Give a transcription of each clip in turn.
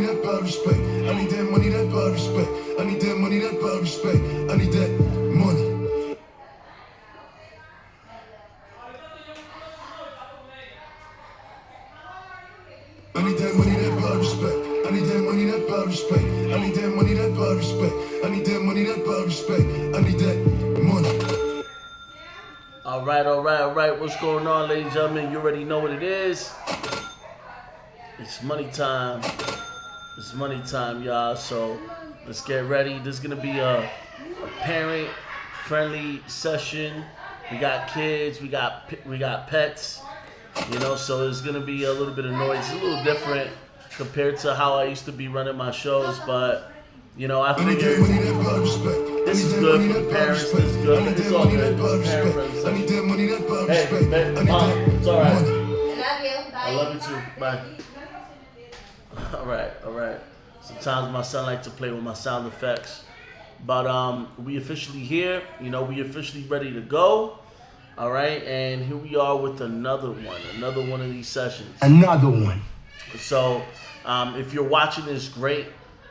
that bad respect. I need that money, that bad respect. I need that money, that bad respect. I need that money. I need that money, that bad respect. I need that money, that bad respect. I need that money, that bad respect. I need that money, that bad respect. I need that money. All right. What's going on, ladies and gentlemen? You already know what it is. It's money time. It's money time, y'all. So let's get ready. This is gonna be a parent-friendly session. We got kids. We got pets. You know, so it's gonna be a little bit of noise. It's a little different compared to how I used to be running my shows, but you know, I figured this is good for the parents. This is good. It's all good. It's parent-friendly. Hey, Mom, it's all right. I love you. Bye. I love you too. Bye. All right. Sometimes my son likes to play with my sound effects, but we officially here. You know, we officially ready to go. All right, and here we are with another one of these sessions. Another one. So, if you're watching this, great.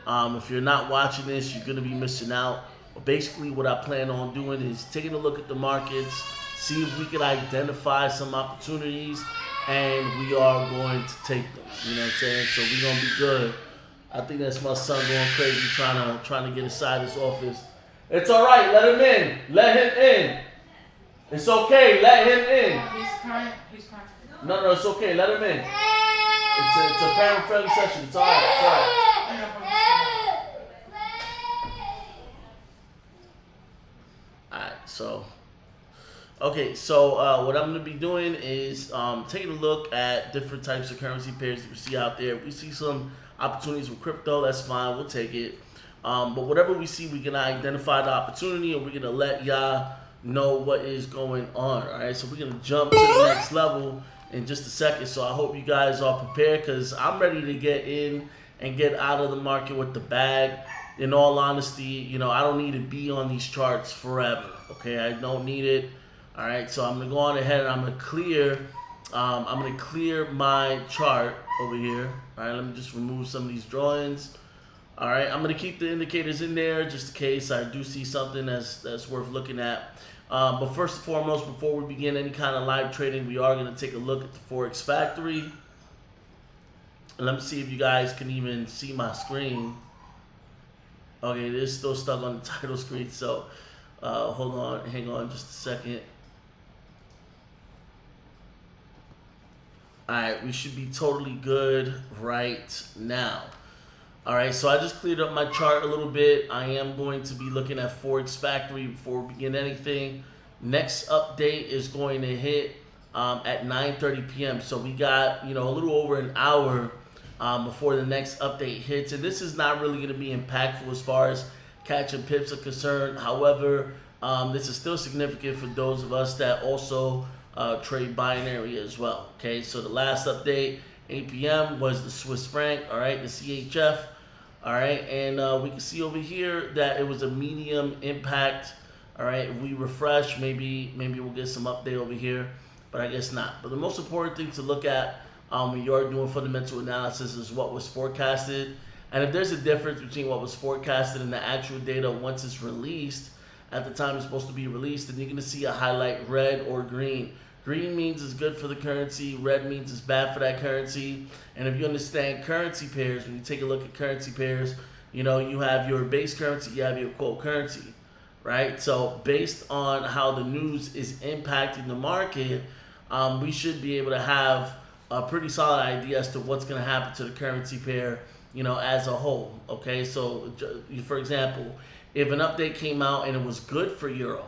If you're not watching this, you're gonna be missing out. But basically, what I plan on doing is taking a look at the markets, see if we can identify some opportunities, and we are going to take them. You know what I'm saying? So we're gonna be good. I think that's my son going crazy, trying to get inside his office. It's all right. Let him in. Let him in. It's okay. Let him in. He's crying. No, it's okay. Let him in. It's a parent-friendly session. It's all right. Alright, so what I'm going to be doing is taking a look at different types of currency pairs that we see out there. If we see some opportunities with crypto, that's fine. We'll take it. But whatever we see, we're going to identify the opportunity and we're going to let y'all know what is going on. Alright, so we're going to jump to the next level in just a second. So I hope you guys are prepared because I'm ready to get in and get out of the market with the bag. In all honesty, you know, I don't need to be on these charts forever. Okay, I don't need it. All right, so I'm gonna go on ahead and I'm gonna clear my chart over here. All right, let me just remove some of these drawings. All right, I'm gonna keep the indicators in there just in case I do see something that's worth looking at. But first and foremost, before we begin any kind of live trading, we are gonna take a look at the Forex Factory. And let me see if you guys can even see my screen. Okay, it is still stuck on the title screen, so hold on, hang on just a second. Alright, we should be totally good right now. Alright, so I just cleared up my chart a little bit. I am going to be looking at Forex Factory before we begin anything. Next update is going to hit at 9:30 p.m. So we got, you know, a little over an hour before the next update hits, and this is not really going to be impactful as far as catching pips are concerned. However, this is still significant for those of us that also trade binary as well. Okay, so the last update, 8 p.m. was the Swiss franc. All right, the CHF. All right, and we can see over here that it was a medium impact. All right, if we refresh, maybe we'll get some update over here, but I guess not. But the most important thing to look at when you are doing fundamental analysis is what was forecasted. And if there's a difference between what was forecasted and the actual data once it's released, at the time it's supposed to be released, then you're going to see a highlight red or green. Green means it's good for the currency, red means it's bad for that currency. And if you understand currency pairs, when you take a look at currency pairs, you know, you have your base currency, you have your quote currency, right? So based on how the news is impacting the market, we should be able to have a pretty solid idea as to what's going to happen to the currency pair, you know, as a whole. Okay, so for example, if an update came out and it was good for euro,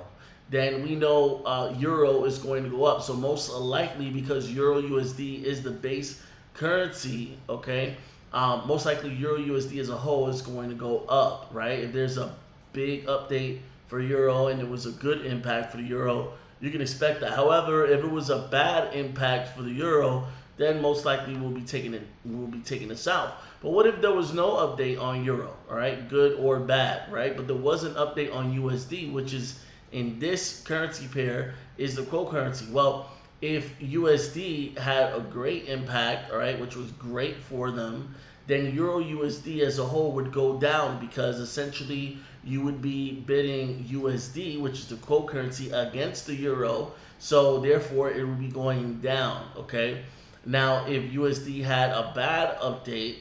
then we know euro is going to go up. So most likely, because euro USD is the base currency, okay, most likely euro USD as a whole is going to go up, right? If there's a big update for euro and it was a good impact for the euro, you can expect that. However, if it was a bad impact for the euro, then most likely we'll be taking it south. But what if there was no update on euro, all right, good or bad, right? But there was an update on USD, which is in this currency pair is the quote currency. Well, if USD had a great impact, all right, which was great for them, then Euro USD as a whole would go down, because essentially you would be bidding USD, which is the quote currency, against the Euro. So therefore it would be going down, okay? Now, if USD had a bad update,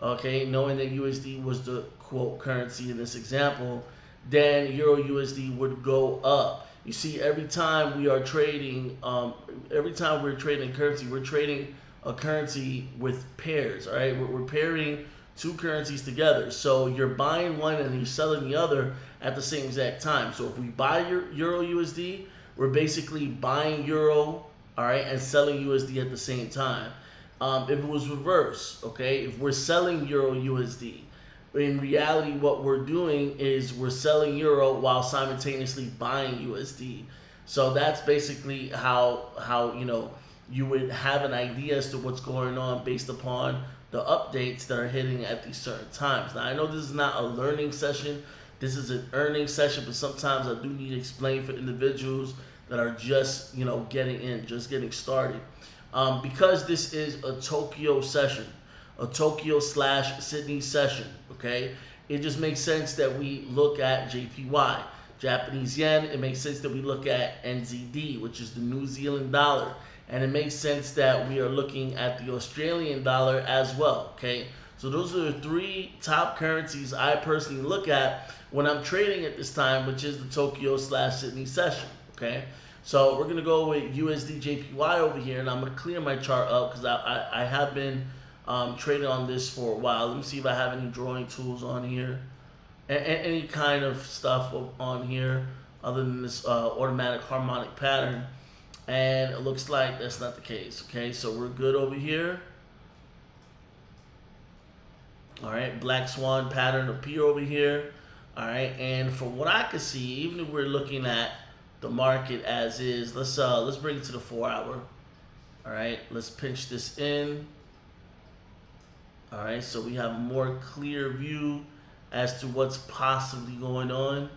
okay, knowing that USD was the quote currency in this example, then Euro USD would go up. You see, every time we are trading, every time we're trading currency, we're trading a currency with pairs, all right? We're pairing two currencies together. So you're buying one and you're selling the other at the same exact time. So if we buy Euro USD, we're basically buying Euro, all right, and selling USD at the same time. If it was reverse, okay, if we're selling Euro USD, in reality, what we're doing is we're selling Euro while simultaneously buying USD. So that's basically how you know, you would have an idea as to what's going on based upon the updates that are hitting at these certain times. Now, I know this is not a learning session. This is an earning session, but sometimes I do need to explain for individuals that are just, you know, just getting started. Because this is a Tokyo session, a Tokyo/Sydney session, okay? It just makes sense that we look at JPY, Japanese yen. It makes sense that we look at NZD, which is the New Zealand dollar. And it makes sense that we are looking at the Australian dollar as well, okay? So those are the three top currencies I personally look at when I'm trading at this time, which is the Tokyo/Sydney session, okay? So we're going to go with USD JPY over here, and I'm going to clear my chart up because I have been trading on this for a while. Let me see if I have any drawing tools on here, and any kind of stuff on here other than this automatic harmonic pattern. And it looks like that's not the case, okay? So we're good over here. All right, black swan pattern appear over here. All right, and from what I can see, even if we're looking at the market as is, let's bring it to the 4 hour. All right, let's pinch this in. All right, so we have a more clear view as to what's possibly going on.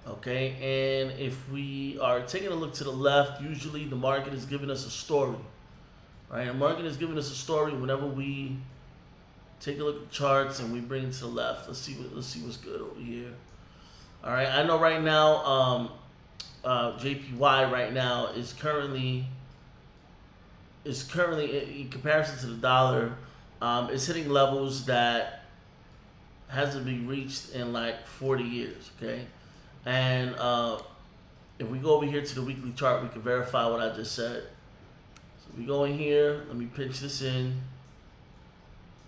Okay, and if we are taking a look to the left, usually the market is giving us a story. Right, the market is giving us a story whenever we take a look at the charts and we bring it to the left. Let's see what's good over here. All right, I know right now JPY right now is currently in comparison to the dollar, it's hitting levels that hasn't been reached in like 40 years. Okay, and if we go over here to the weekly chart, we can verify what I just said. So we go in here. Let me pinch this in.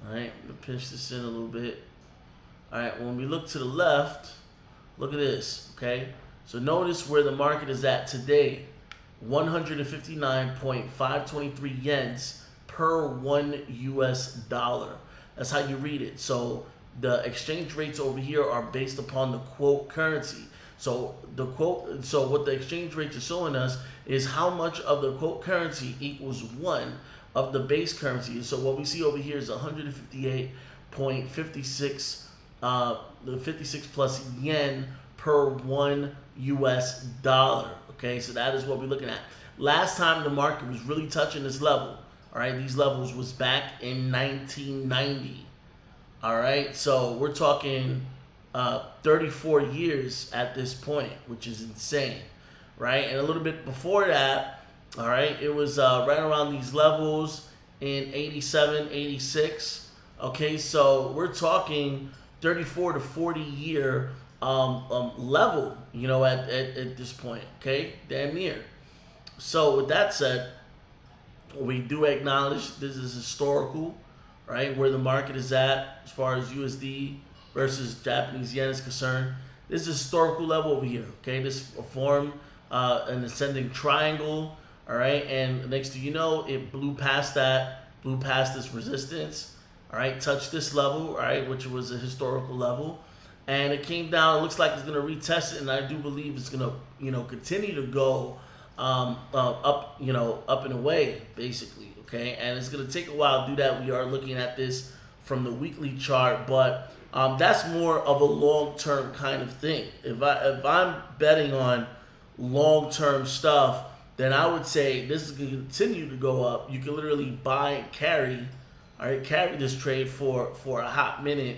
All right, I'm gonna pinch this in a little bit. All right, when we look to the left, look at this. Okay, so notice where the market is at today: 159.523 yens per $1 US. That's how you read it. So the exchange rates over here are based upon the quote currency. So what the exchange rates are showing us is how much of the quote currency equals one of the base currency. So what we see over here is 158.56 the 56 plus yen per $1 US. Okay, so that is what we're looking at. Last time the market was really touching this level, all right, these levels was back in 1990. All right, so we're talking 34 years at this point, which is insane, right? And a little bit before that, all right, it was right around these levels in 87, 86. Okay, so we're talking 34 to 40 year level, you know, at this point, okay, damn near. So with that said, we do acknowledge this is historical, right, where the market is at as far as USD versus Japanese yen is concerned. This is a historical level over here, okay? This formed an ascending triangle, all right? And next thing you know, it blew past this resistance, all right? Touched this level, all right, which was a historical level. And it came down. It looks like it's going to retest it, and I do believe it's going to, you know, continue to go up, you know, up and away, basically, okay? And it's going to take a while to do that. We are looking at this from the weekly chart, but that's more of a long-term kind of thing. If I'm betting on long-term stuff, then I would say this is going to continue to go up. You can literally buy and carry, All right, carry this trade for a hot minute,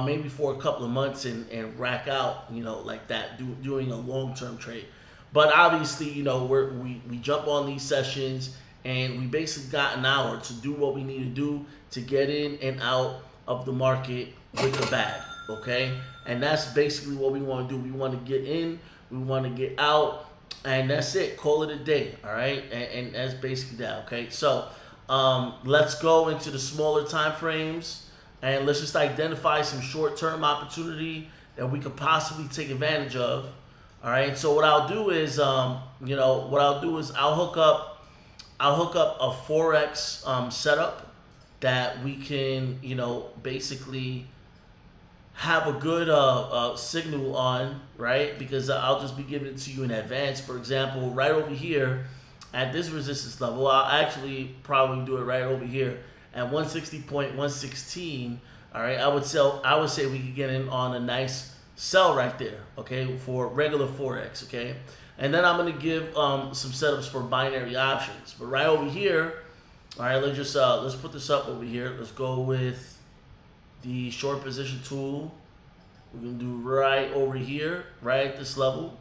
maybe for a couple of months, and rack out, like that, doing a long-term trade. But obviously, we jump on these sessions, and we basically got an hour to do what we need to do to get in and out of the market with the bag, okay? And that's basically what we want to do. We want to get in, we want to get out, and that's it. Call it a day, all right? And that's basically that, okay? So let's go into the smaller time frames, and let's just identify some short-term opportunity that we could possibly take advantage of. All right. So what I'll do is, I'll hook up a forex setup that we can, basically have a good signal on, right? Because I'll just be giving it to you in advance. For example, right over here at this resistance level, I'll actually probably do it right over here at 160.116. All right. I would say we could get in on a nice sell right there, okay, for regular forex, okay. And then I'm gonna give some setups for binary options. But right over here, all right, let's put this up over here. Let's go with the short position tool. We're gonna do right over here, right at this level,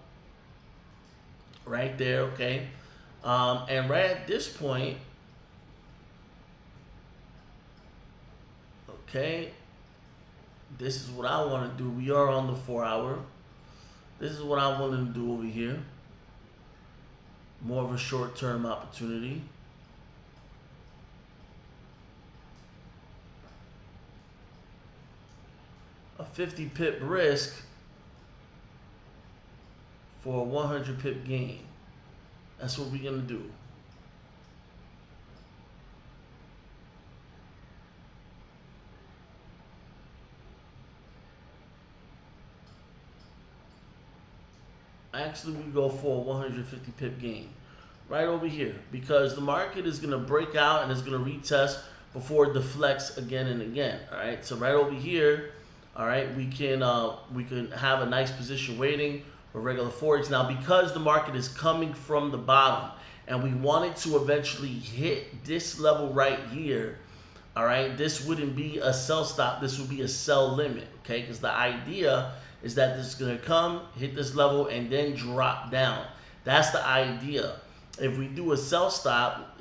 right there, okay. And right at this point, okay, this is what I want to do. We are on the 4 hour. This is what I'm willing to do over here. More of a short-term opportunity. A 50 pip risk for a 100 pip gain. That's what we're going to do. Actually, we go for a 150 pip gain right over here, because the market is going to break out and it's going to retest before it deflects again and again. All right, so right over here, all right, we can have a nice position waiting for regular forex. Now, because the market is coming from the bottom and we want it to eventually hit this level right here, all right, this wouldn't be a sell stop, this would be a sell limit, okay? Because the idea is that this is going to come, hit this level, and then drop down. That's the idea. If we do a sell stop,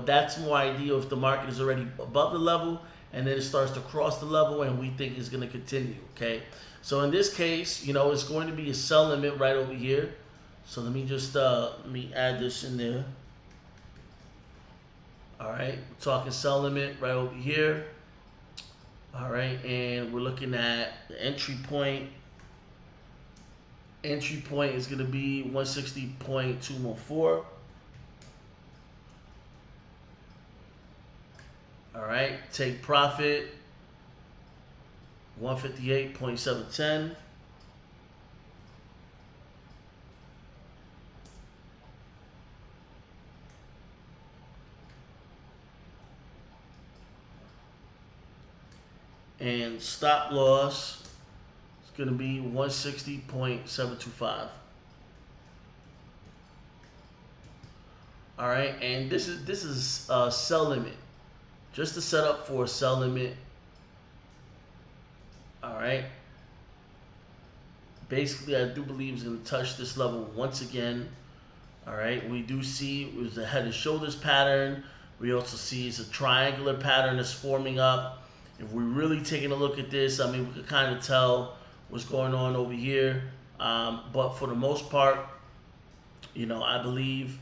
that's more ideal if the market is already above the level and then it starts to cross the level and we think it's going to continue, okay? So in this case, it's going to be a sell limit right over here. So let me just let me add this in there. All right, we're talking sell limit right over here. All right, and we're looking at the entry point. Entry point is going to be 160.214. All right, take profit 158.710. And stop loss is going to be 160.725. All right, and this is a sell limit, just to set up for a sell limit. All right. Basically, I do believe it's going to touch this level once again. All right. We do see it was a head and shoulders pattern. We also see it's a triangular pattern that's forming up. If we're really taking a look at this, I mean, we could kind of tell what's going on over here. But for the most part, I believe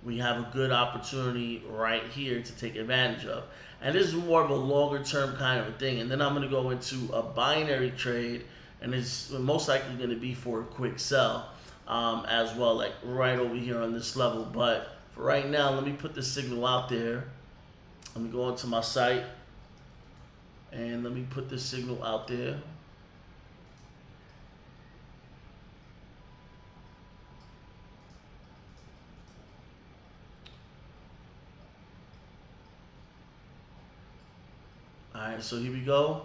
we have a good opportunity right here to take advantage of. And this is more of a longer term kind of a thing. And then I'm going to go into a binary trade, and it's most likely going to be for a quick sell as well, like right over here on this level. But for right now, let me put the signal out there. Let me go into my site and let me put this signal out there. All right, so here we go.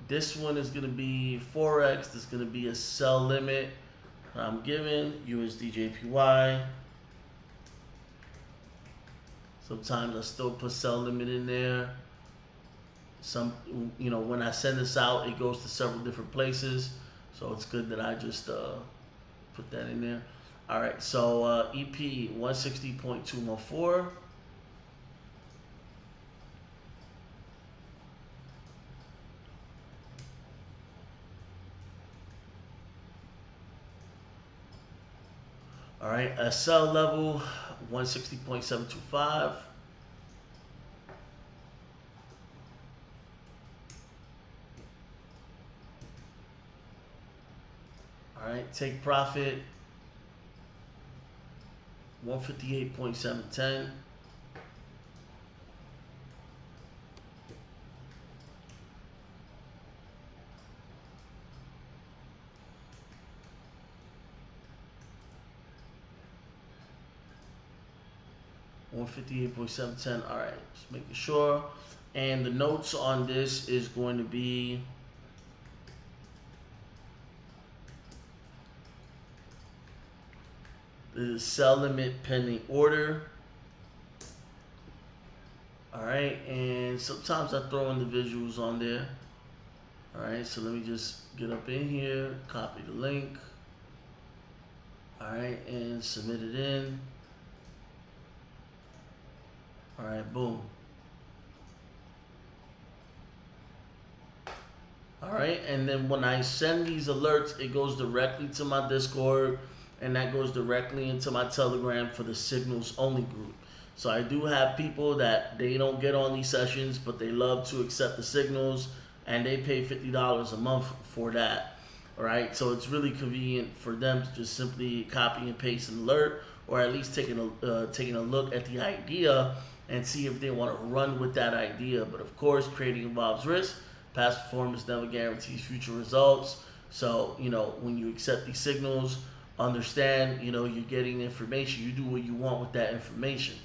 This one is going to be Forex. There's going to be a sell limit I'm giving USDJPY. Sometimes I still put sell limit in there. Some, you know, when I send this out, it goes to several different places, so it's good that I just put that in there. All right, so EP 160.214. All right, SL level 160.725. All right, take profit 158.710. $158.710. All right, just making sure. And the notes on this is going to be the sell limit pending order. All right, and sometimes I throw in the visuals on there. All right, so let me just get up in here, copy the link. All right, and submit it in. All right, boom. All right, and then when I send these alerts, it goes directly to my Discord, and that goes directly into my Telegram for the Signals Only group. So I do have people that they don't get on these sessions, but they love to accept the signals, and they pay $50 a month for that. All right, so it's really convenient for them to just simply copy and paste an alert, or at least taking a look at the idea and see if they want to run with that idea. But of course, trading involves risk. Past performance never guarantees future results. So, you know, when you accept these signals, understand, you know, you're getting information. You do what you want with that information.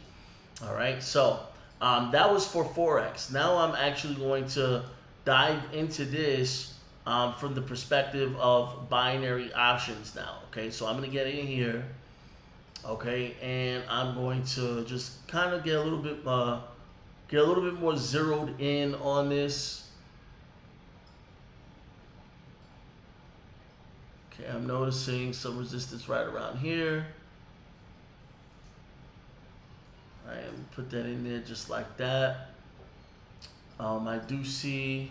All right, so that was for Forex. Now I'm actually going to dive into this from the perspective of binary options now. Okay, so I'm going to get in here. Okay, and I'm going to just kind of get a little bit more zeroed in on this. Okay, I'm noticing some resistance right around here. All right, put that in there just like that. I do see.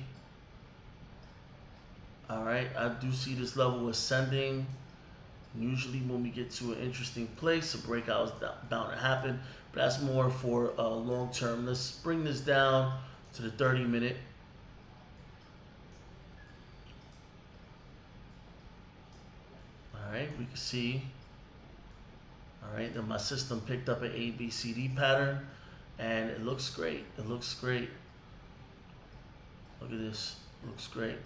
All right, I do see this level ascending. Usually when we get to an interesting place, a breakout is bound to happen, but that's more for long term. Let's bring this down to the 30-minute. All right, we can see. All right, then my system picked up an ABCD pattern, and it looks great. It looks great. Look at this. It looks great.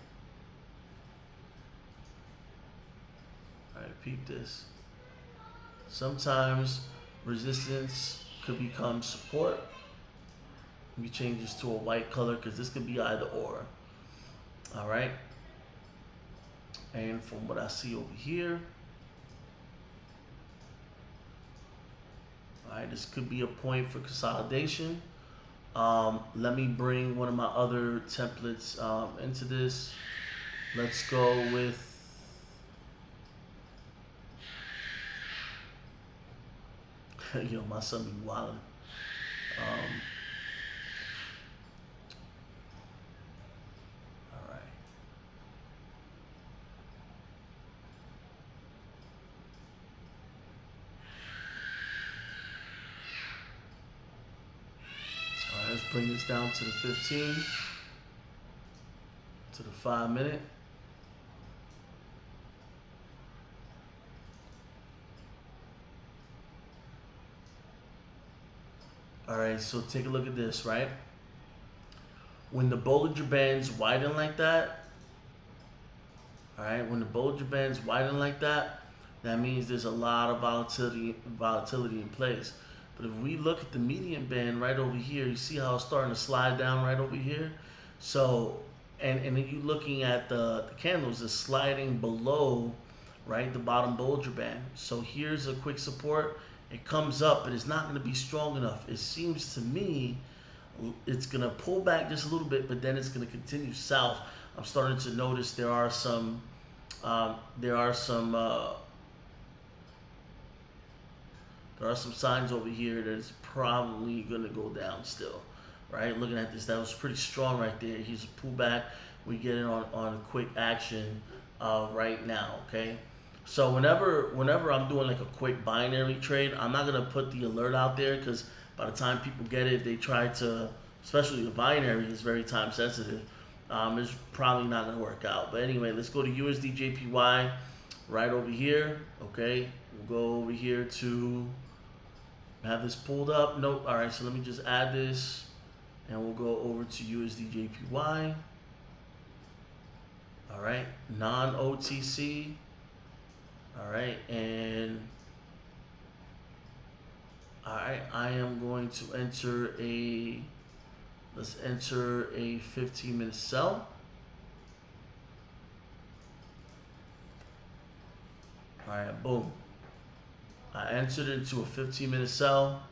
All right, peep this. Sometimes resistance could become support. Let me change this to a white color because this could be either or. All right. And from what I see over here, all right, this could be a point for consolidation. Let me bring one of my other templates into this. Let's go with yo, my son be wildin'. All right. All right, let's bring this down to the 15, to the 5-minute. All right, so take a look at this, right? When the Bollinger Bands widen like that, all right, when the Bollinger Bands widen like that, that means there's a lot of volatility in place. But if we look at the median band right over here, you see how it's starting to slide down right over here? So, and then you're looking at the candles is sliding below, right, the bottom Bollinger Band. So here's a quick support, It comes up, but it's not going to be strong enough. It seems to me it's going to pull back just a little bit, but then it's going to continue south. I'm starting to notice there are some signs over here that it's probably going to go down still, right? Looking at this, that was pretty strong right there. Here's a pullback. We get it on quick action right now, okay? So whenever I'm doing like a quick binary trade, I'm not going to put the alert out there because by the time people get it, they try to, especially the binary is very time sensitive. It's probably not going to work out. But anyway, let's go to USD JPY right over here, okay? We'll go over here to have this pulled up. Nope. All right, so let me just add this and we'll go over to USD JPY. All right, non-OTC. All right, and all right, I am going to enter let's enter a 15-minute sell. All right, boom. I entered into a 15-minute sell.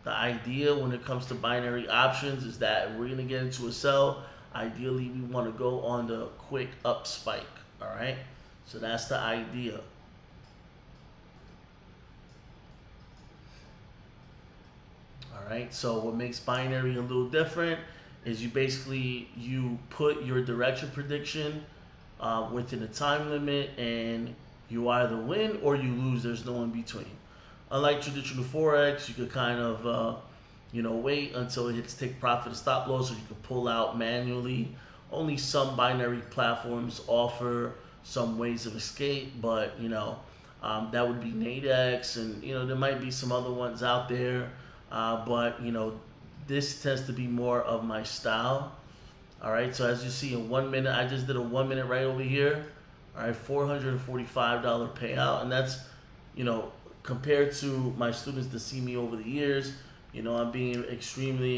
The idea when it comes to binary options is that we're gonna get into a sell. Ideally, we want to go on the quick up spike. All right, so that's the idea. All right, so what makes binary a little different is you put your direction prediction within a time limit, and you either win or you lose. There's no in between. Unlike traditional forex, you could kind of wait until it hits take profit or stop loss, or you can pull out manually. Only some binary platforms offer some ways of escape, but that would be Nadex, and there might be some other ones out there. But this tends to be more of my style. All right, so as you see in 1 minute, I just did a 1 minute right over here. All right, $445 payout, and that's compared to my students that see me over the years, I'm being extremely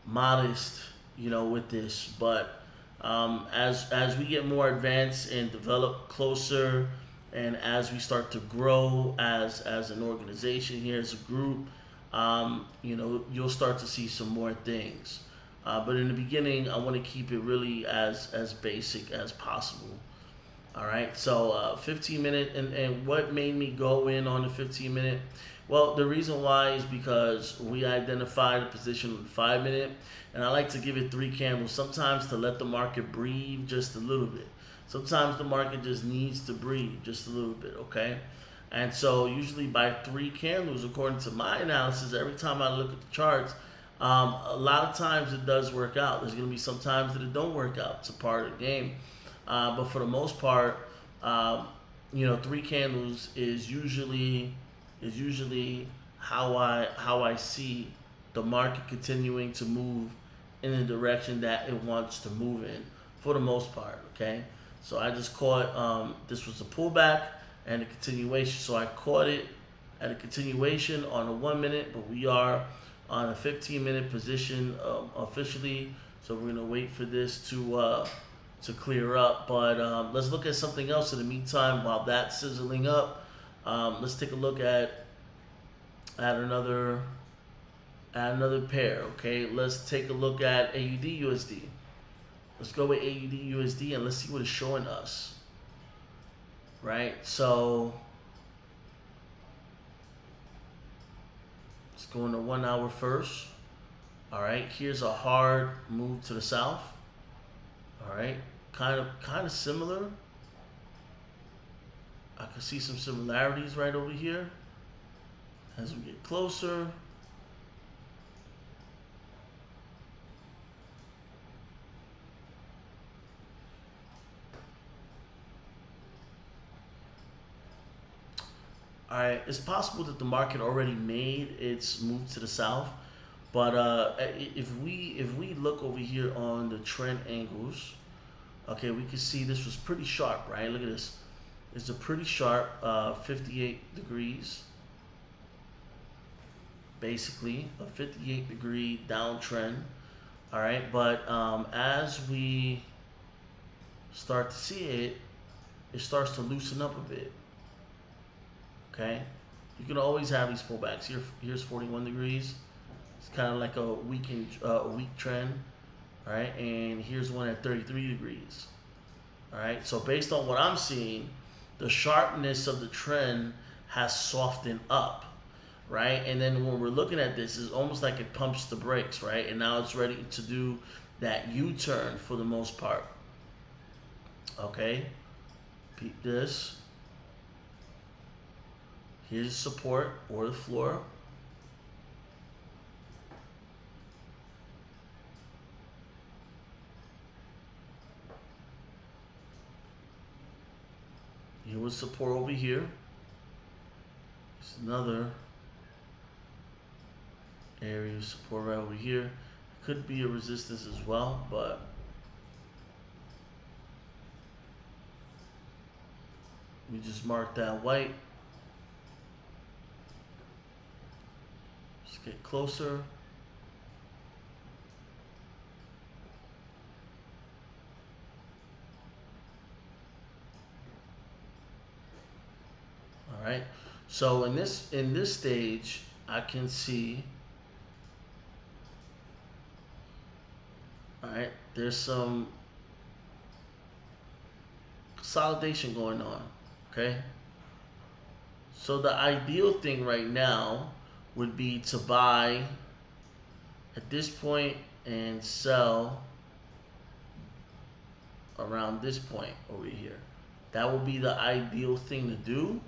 modest, with this. But as we get more advanced and develop closer, and as we start to grow as an organization here, as a group, you'll start to see some more things. But in the beginning, I want to keep it really as basic as possible. All right, so 15-minute, and what made me go in on the 15-minute? Well, the reason why is because we identified a position on the 5-minute, and I like to give it 3 candles, sometimes to let the market breathe just a little bit. Sometimes the market just needs to breathe just a little bit, okay? And so usually by 3 candles, according to my analysis, every time I look at the charts, a lot of times it does work out. There's going to be some times that it don't work out. It's a part of the game. But for the most part, 3 candles is usually how I see the market continuing to move in the direction that it wants to move in, for the most part. Okay, so I just caught this was a pullback and a continuation. So I caught it at a continuation on a 1 minute, but we are on a 15-minute position officially. So we're gonna wait for this to clear up. But let's look at something else in the meantime while that's sizzling up. Let's take a look at another pair. Okay, let's take a look at AUD USD. Let's go with AUD USD and let's see what it's showing us. Right, so let's go into 1 hour first. All right, here's a hard move to the south. All right, kind of similar. I can see some similarities right over here as we get closer. All right, it's possible that the market already made its move to the south, but if we look over here on the trend angles, okay, we can see this was pretty sharp, right? Look at this. It's a pretty sharp 58 degrees, basically a 58-degree downtrend. All right, but as we start to see it, it starts to loosen up a bit. Okay, you can always have these pullbacks. Here's 41 degrees. It's kind of like a weak trend. All right, and here's one at 33 degrees. All right, so based on what I'm seeing, the sharpness of the trend has softened up, right? And then when we're looking at this, it's almost like it pumps the brakes, right? And now it's ready to do that U-turn for the most part. Okay, peep this. Here's support or the floor. Here was support over here. There's another area of support right over here. Could be a resistance as well, but we just mark that white. Just get closer. All right. So in this stage, I can see. All right. There's some consolidation going on. Okay. So the ideal thing right now would be to buy at this point and sell around this point over here. That would be the ideal thing to do.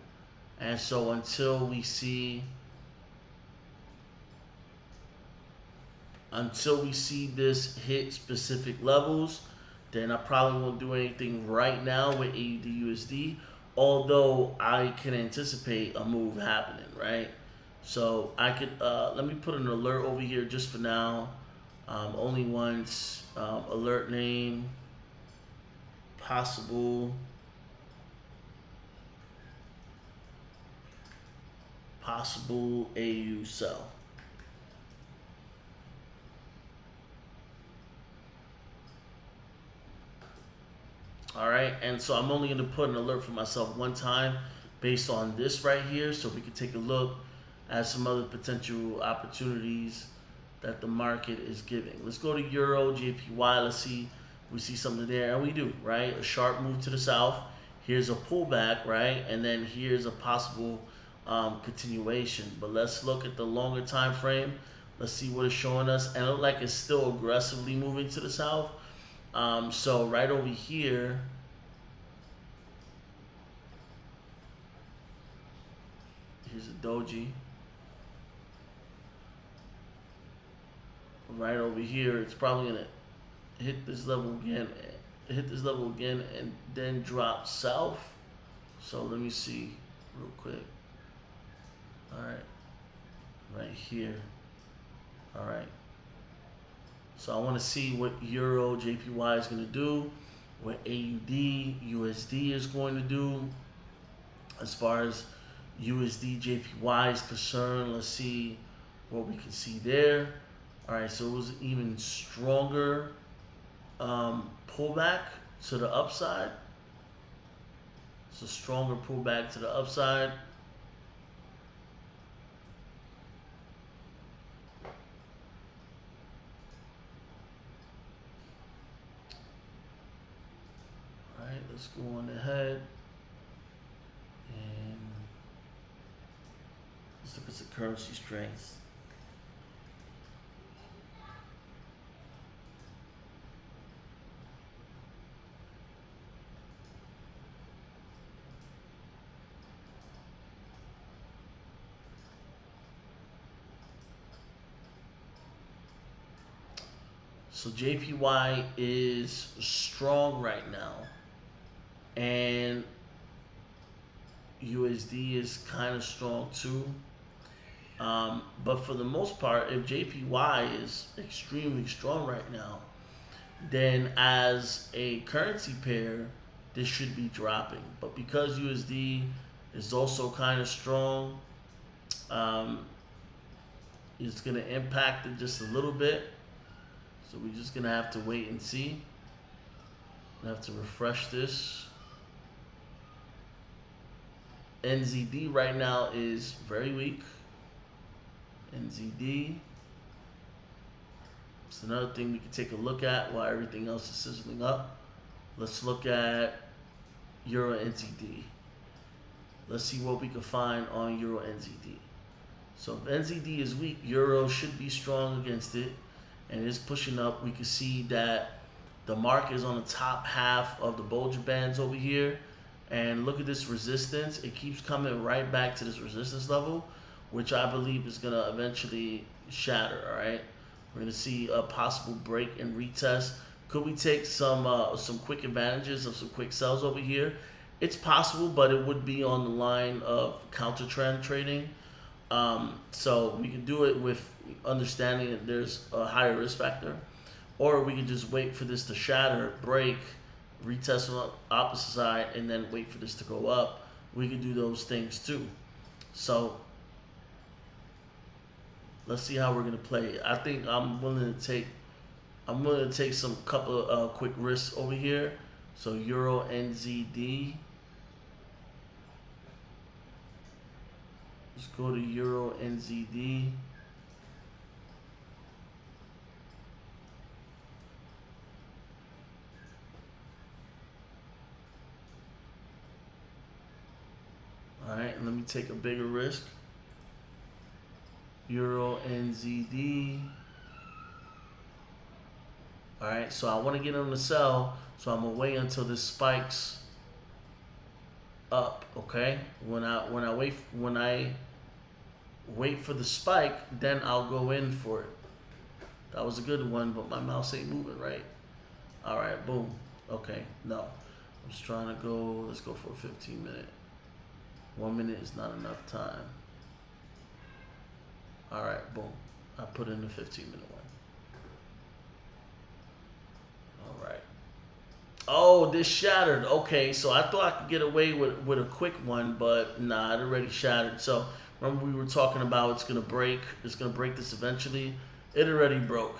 And so until we see this hit specific levels, then I probably won't do anything right now with AUD USD, although I can anticipate a move happening, right? So I could let me put an alert over here just for now. Only once. Alert name, possible AU sell. All right, and so I'm only going to put an alert for myself one time based on this right here, so we can take a look at some other potential opportunities that the market is giving. Let's go to Euro, JPY. Let's see if we see something there, and we do, right? A sharp move to the south. Here's a pullback, right? And then here's a possible continuation. But let's look at the longer time frame. Let's see what it's showing us, and it looks like it's still aggressively moving to the south. So right over here, here's a doji. Right over here, it's probably gonna hit this level again, and then drop south. So let me see real quick. All right, right here. All right. So I want to see what Euro JPY is going to do, what AUD USD is going to do. As far as USD JPY is concerned, let's see what we can see there. All right, so it was an even stronger pullback to the upside. It's a stronger pullback to the upside. Let's go on ahead and let's look at the currency strength. So JPY is strong right now, and USD is kind of strong too. But for the most part, if JPY is extremely strong right now, then as a currency pair, this should be dropping. But because USD is also kind of strong, it's going to impact it just a little bit. So we're just going to have to wait and see. I have to refresh this. NZD right now is very weak. NZD. It's another thing we can take a look at while everything else is sizzling up. Let's look at Euro NZD. Let's see what we can find on Euro NZD. So if NZD is weak, Euro should be strong against it, and it's pushing up. We can see that the market is on the top half of the Bollinger Bands over here, and look at this resistance. It keeps coming right back to this resistance level, which I believe is gonna eventually shatter. All right, we're gonna see a possible break and retest. Could we take some quick advantages of some quick sells over here? It's possible, but it would be on the line of counter trend trading. So we can do it with understanding that there's a higher risk factor, or we can just wait for this to shatter, break, retest on the opposite side, and then wait for this to go up. We can do those things too. So let's see how we're gonna play it. I think I'm willing to take some couple of quick risks over here. So Euro NZD. Let's go to Euro NZD. All right, and let me take a bigger risk. Euro NZD. All right, so I want to get on the sell, so I'm gonna wait until this spikes up. Okay, when I wait for the spike, then I'll go in for it. That was a good one, but my mouse ain't moving right. All right, boom. Okay, no, I'm just trying to go. Let's go for a 15-minute. 1 minute is not enough time. All right, boom. I put in the 15-minute one. All right. Oh, this shattered. Okay, so I thought I could get away with a quick one, but nah, it already shattered. So remember we were talking about it's gonna break this eventually. It already broke.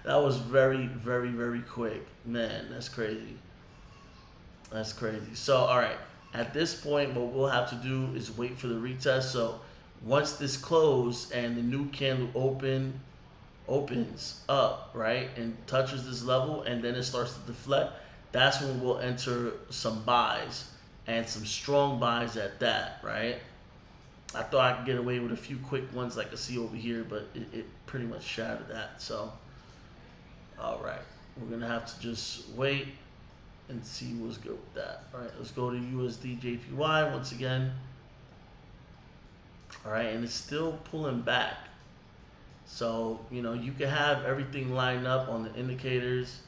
That was very, very, very quick. Man, that's crazy. That's crazy. So all right, at this point, what we'll have to do is wait for the retest. So once this closes and the new candle opens up, right, and touches this level, and then it starts to deflect, that's when we'll enter some buys, and some strong buys at that, right? I thought I could get away with a few quick ones like I see over here, but it pretty much shattered that. So all right, we're gonna have to just wait and see what's good with that. All right, let's go to USD JPY once again. All right, and it's still pulling back. So, you know, you can have everything lined up on the indicators.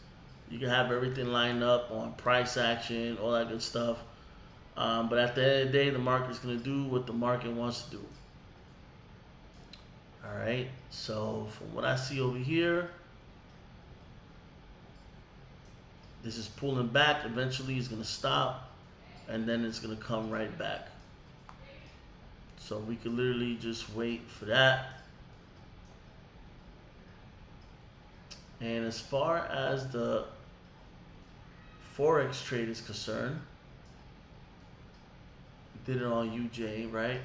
You can have everything lined up on price action, all that good stuff. But at the end of the day, the market's going to do what the market wants to do. All right, so from what I see over here, this is pulling back. Eventually, it's going to stop, and then it's going to come right back. So we could literally just wait for that. And as far as the Forex trade is concerned, we did it on UJ, right?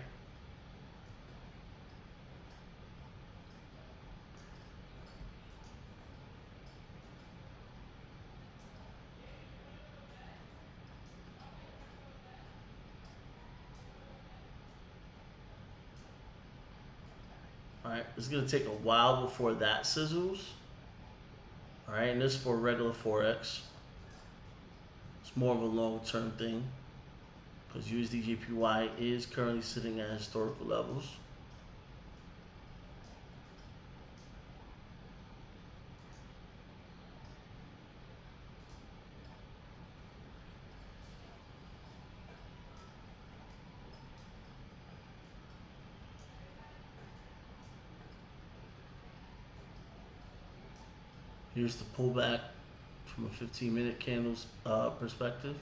All right, it's gonna take a while before that sizzles. All right, and this is for regular Forex. It's more of a long-term thing because USD/JPY is currently sitting at historical levels. Here's the pullback from a 15-minute candles perspective.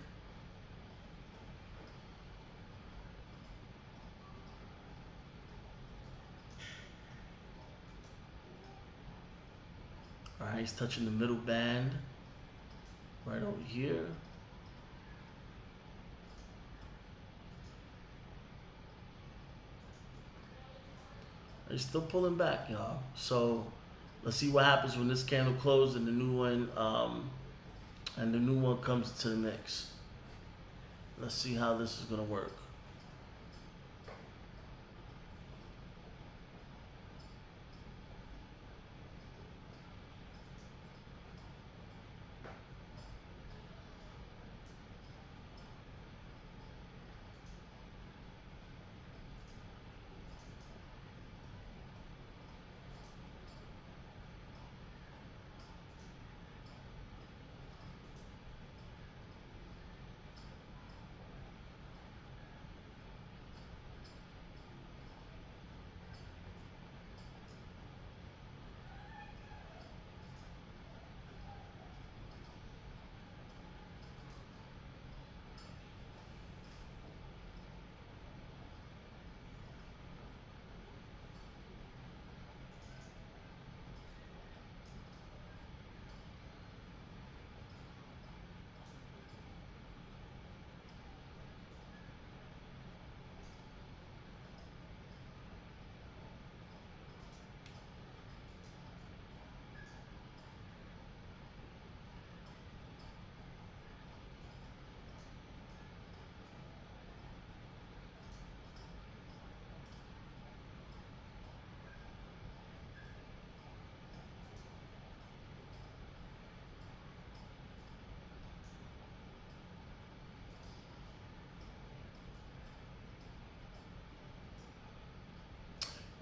All right, he's touching the middle band right over here. It's still pulling back, y'all. So let's see what happens when this candle closes and the new one comes to the mix. Let's see how this is gonna work.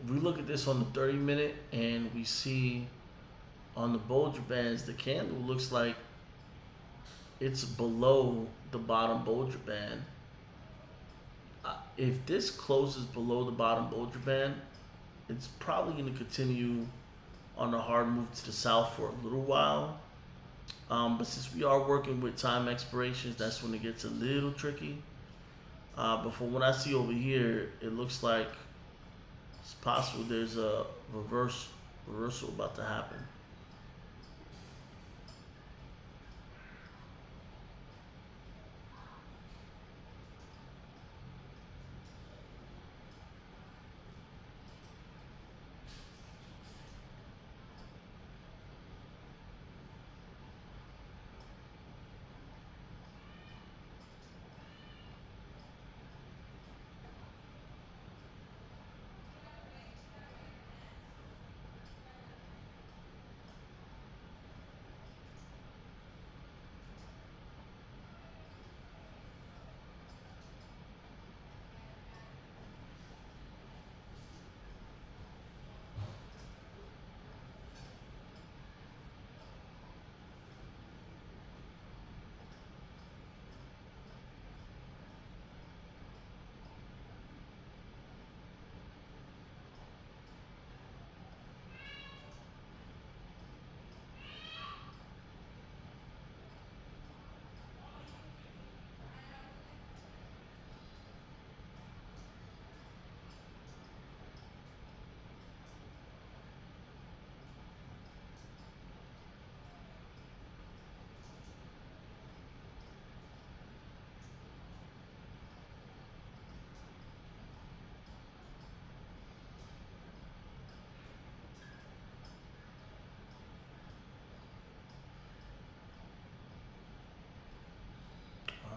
If we look at this on the 30-minute and we see on the Bollinger Bands, the candle looks like it's below the bottom Bollinger Band. If this closes below the bottom Bollinger Band, it's probably going to continue on a hard move to the south for a little while. But since we are working with time expirations, that's when it gets a little tricky. But from what I see over here, it looks like it's possible there's a reversal about to happen.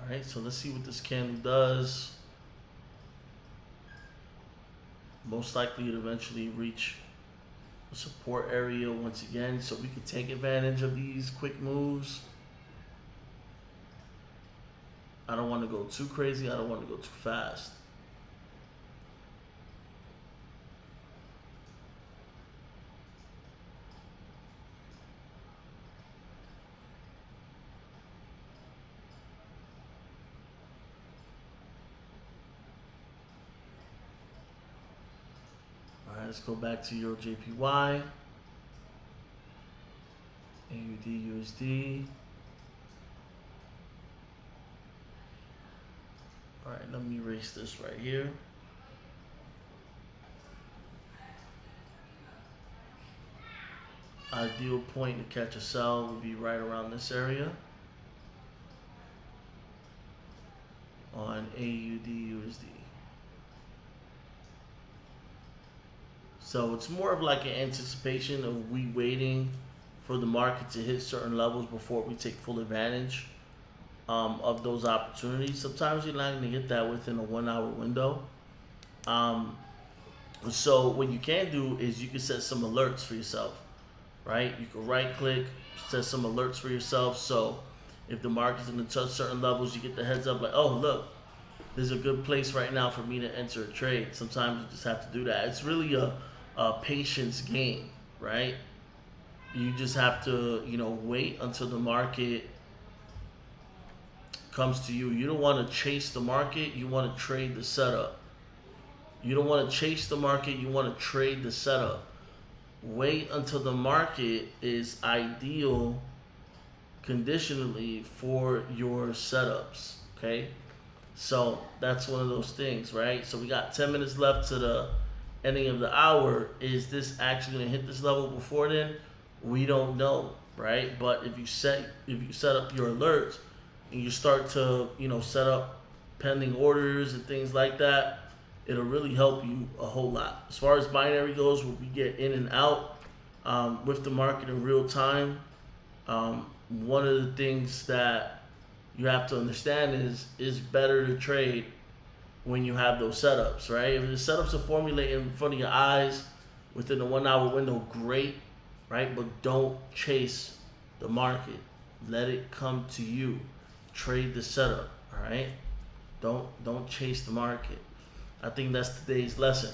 Alright, so let's see what this candle does. Most likely it'll eventually reach the support area once again, so we can take advantage of these quick moves. I don't want to go too crazy, I don't want to go too fast. Alright, let's go back to Euro JPY, AUD USD. Alright, let me erase this right here. Ideal point to catch a sell would be right around this area on AUD USD. So it's more of like an anticipation of we waiting for the market to hit certain levels before we take full advantage of those opportunities. Sometimes you're not going to get that within a 1 hour window. So what you can do is you can set some alerts for yourself, right? You can right click, set some alerts for yourself. So if the market's going to touch certain levels, you get the heads up like, oh, look, there's a good place right now for me to enter a trade. Sometimes you just have to do that. It's really a patience game, right? You just have to, wait until the market comes to you. You don't want to chase the market. You want to trade the setup. You don't want to chase the market. You want to trade the setup. Wait until the market is ideal conditionally for your setups, okay? So that's one of those things, right? So we got 10 minutes left to the ending of the hour. Is this actually going to hit this level before then? We don't know, right? But if you set up your alerts and you start to, set up pending orders and things like that, it'll really help you a whole lot. As far as binary goes, where we get in and out with the market in real time, one of the things that you have to understand is better to trade when you have those setups, right? If the setups are formulating in front of your eyes within a 1 hour window, great, right? But don't chase the market. Let it come to you. Trade the setup, all right? Don't chase the market. I think that's today's lesson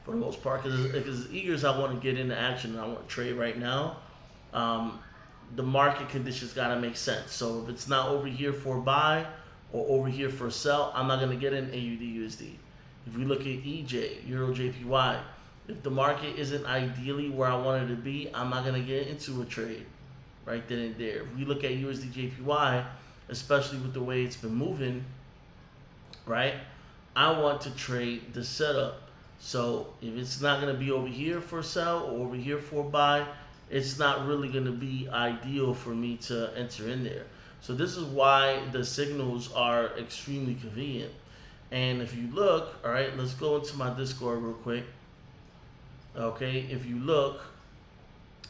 for the most part. Because if as eager as I want to get into action and I want to trade right now, the market conditions got to make sense. So if it's not over here for a buy or over here for a sell, I'm not going to get in AUD USD. If we look at EJ, Euro JPY, if the market isn't ideally where I want it to be, I'm not going to get into a trade right then and there. If we look at USD JPY, especially with the way it's been moving, right, I want to trade the setup. So if it's not going to be over here for a sell or over here for a buy, it's not really going to be ideal for me to enter in there. So this is why the signals are extremely convenient. And if you look, all right, let's go into my Discord real quick. Okay, if you look,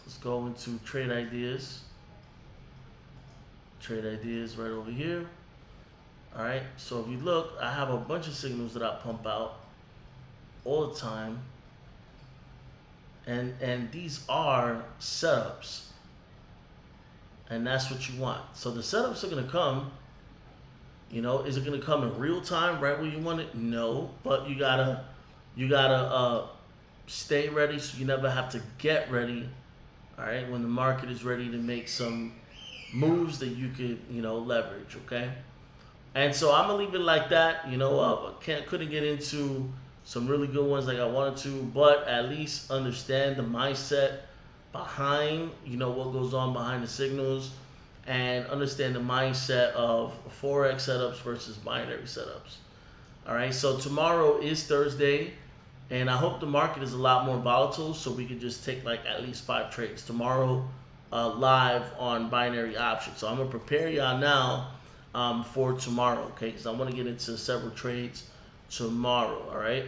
let's go into trade ideas. Trade ideas right over here. All right, so if you look, I have a bunch of signals that I pump out all the time. And these are setups. And that's what you want. So the setups are going to come. Is it going to come in real time right where you want it? No, but you gotta stay ready so you never have to get ready. All right, when the market is ready to make some moves that you could leverage. Okay, and so I'm gonna leave it like that. Couldn't get into some really good ones like I wanted to, but at least understand the mindset behind, what goes on behind the signals, and understand the mindset of Forex setups versus binary setups. All right, so tomorrow is Thursday, and I hope the market is a lot more volatile so we can just take like at least 5 trades tomorrow live on binary options. So I'm going to prepare y'all now for tomorrow, okay, because I want to get into several trades tomorrow, all right?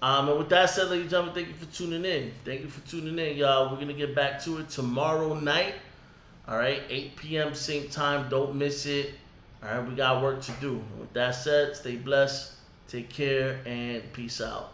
And with that said, ladies and gentlemen, thank you for tuning in. Thank you for tuning in, y'all. We're going to get back to it tomorrow night, all right? 8 p.m. same time. Don't miss it. All right, we got work to do. With that said, stay blessed, take care, and peace out.